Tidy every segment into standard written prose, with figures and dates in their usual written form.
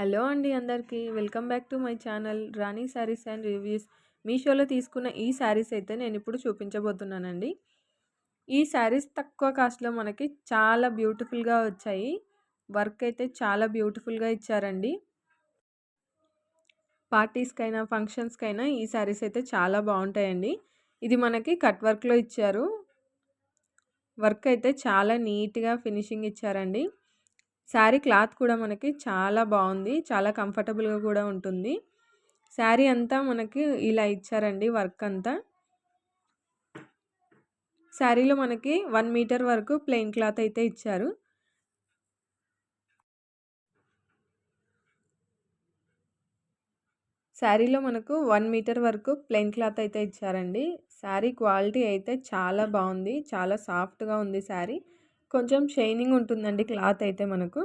Hello అండి అందరికీ. Welcome back to my channel Rani saris and reviews. మీషోలో తీసుకున్న ఈ శారీస్ అయితే నేనిప్పుడు చూపించబోతున్నానండి. ఈ శారీస్ తక్కువ కాస్ట్‌లో మనకి చాలా బ్యూటిఫుల్‌గా వచ్చాయి. వర్క్ అయితే చాలా బ్యూటిఫుల్‌గా ఇచ్చారండి. పార్టీస్‌కైనా, ఫంక్షన్స్‌కైనా ఈ శారీస్ అయితే చాలా బావుంటాయండి. ఇది మనకి కట్ వర్క్‌లో ఇచ్చారు. వర్క్ అయితే చాలా నీట్‌గా ఫినిషింగ్ ఇచ్చారండి. శారీ క్లాత్ కూడా మనకి చాలా బావుంది. చాలా కంఫర్టబుల్‌గా కూడా ఉంటుంది. శారీ అంతా మనకి ఇలా ఇచ్చారండి వర్క్ అంతా. శారీలో మనకి 1 మీటర్ వరకు ప్లెయిన్ క్లాత్ అయితే ఇచ్చారు. శారీలో మనకు 1 మీటర్ వరకు ప్లెయిన్ క్లాత్ అయితే ఇచ్చారండి. శారీ క్వాలిటీ అయితే చాలా బావుంది. చాలా సాఫ్ట్‌గా ఉంది శారీ. కొంచెం షైనింగ్ ఉంటుందండి క్లాత్ అయితే మనకు.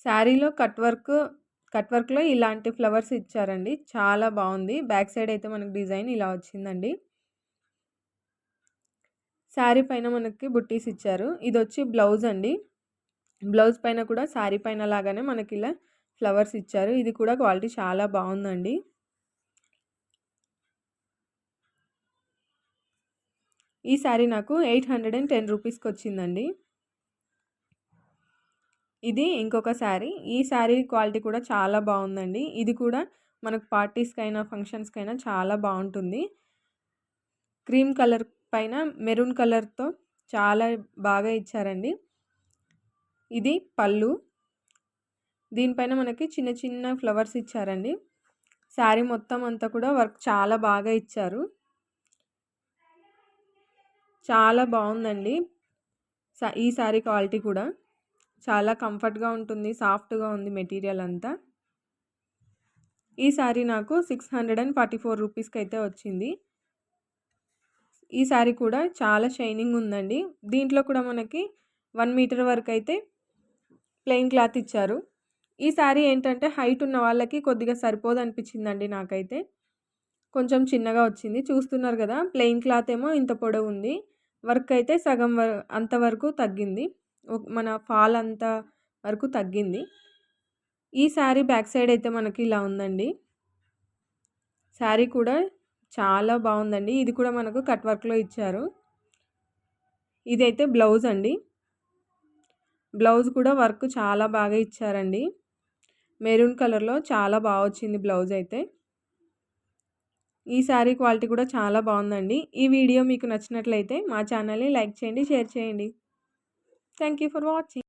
శారీలో కట్ వర్క్‌లో ఇలాంటి ఫ్లవర్స్ ఇచ్చారండి. చాలా బావుంది. బ్యాక్ సైడ్ అయితే మనకు డిజైన్ ఇలా వచ్చిందండి. శారీ పైన మనకి బుట్టీస్ ఇచ్చారు. ఇదొచ్చి బ్లౌజ్ అండి. బ్లౌజ్ పైన కూడా శారీ పైన లాగానే మనకిలా ఫ్లవర్స్ ఇచ్చారు. ఇది కూడా క్వాలిటీ చాలా బావుందండి. ఈ శారీ నాకు 810 రూపీస్‌కొచ్చిందండి. ఇది ఇంకొక శారీ. ఈ శారీ క్వాలిటీ కూడా చాలా బావుందండి. ఇది కూడా మనకు పార్టీస్‌కైనా, ఫంక్షన్స్‌కైనా చాలా బావుంటుంది. క్రీమ్ కలర్ పైన మెరూన్ కలర్‌తో చాలా బాగా ఇచ్చారండి. ఇది పళ్ళు. దీనిపైన మనకి చిన్న చిన్న ఫ్లవర్స్ ఇచ్చారండి. శారీ మొత్తం అంతా కూడా వర్క్ చాలా బాగా ఇచ్చారు. చాలా బావుందండి. ఈ శారీ క్వాలిటీ కూడా చాలా కంఫర్ట్‌గా ఉంటుంది. సాఫ్ట్‌గా ఉంది మెటీరియల్ అంతా. ఈ శారీ నాకు 644 రూపీస్‌కైతే వచ్చింది. ఈ శారీ కూడా చాలా షైనింగ్ ఉందండి. దీంట్లో కూడా మనకి 1 మీటర్ వరకైతే ప్లెయిన్ క్లాత్ ఇచ్చారు. ఈ శారీ ఏంటంటే హైట్ ఉన్న వాళ్ళకి కొద్దిగా సరిపోదనిపించిందండి నాకైతే. కొంచెం చిన్నగా వచ్చింది. చూస్తున్నారు గదా! ప్లెయిన్ క్లాత్ ఏమో ఇంత పొడవుంది. వర్క్ అయితే సగం అంతవరకు తగ్గింది. మన ఫాల్ అంత వరకు తగ్గింది. ఈ శారీ బ్యాక్ సైడ్ అయితే మనకి ఇలా ఉందండి. శారీ కూడా చాలా బావుందండి. ఇది కూడా మనకు కట్ వర్క్‌లో ఇచ్చారు. ఇదైతే బ్లౌజ్ అండి. బ్లౌజ్ కూడా వర్క్ చాలా బాగా ఇచ్చారండి. మెరూన్ కలర్‌లో చాలా బా వచ్చింది బ్లౌజ్ అయితే. ఈ శారీ క్వాలిటీ కూడా చాలా బావుందండి. ఈ వీడియో మీకు నచ్చినట్లయితే మా ఛానల్‌ని లైక్ చేయండి, షేర్ చేయండి. Thank you for watching.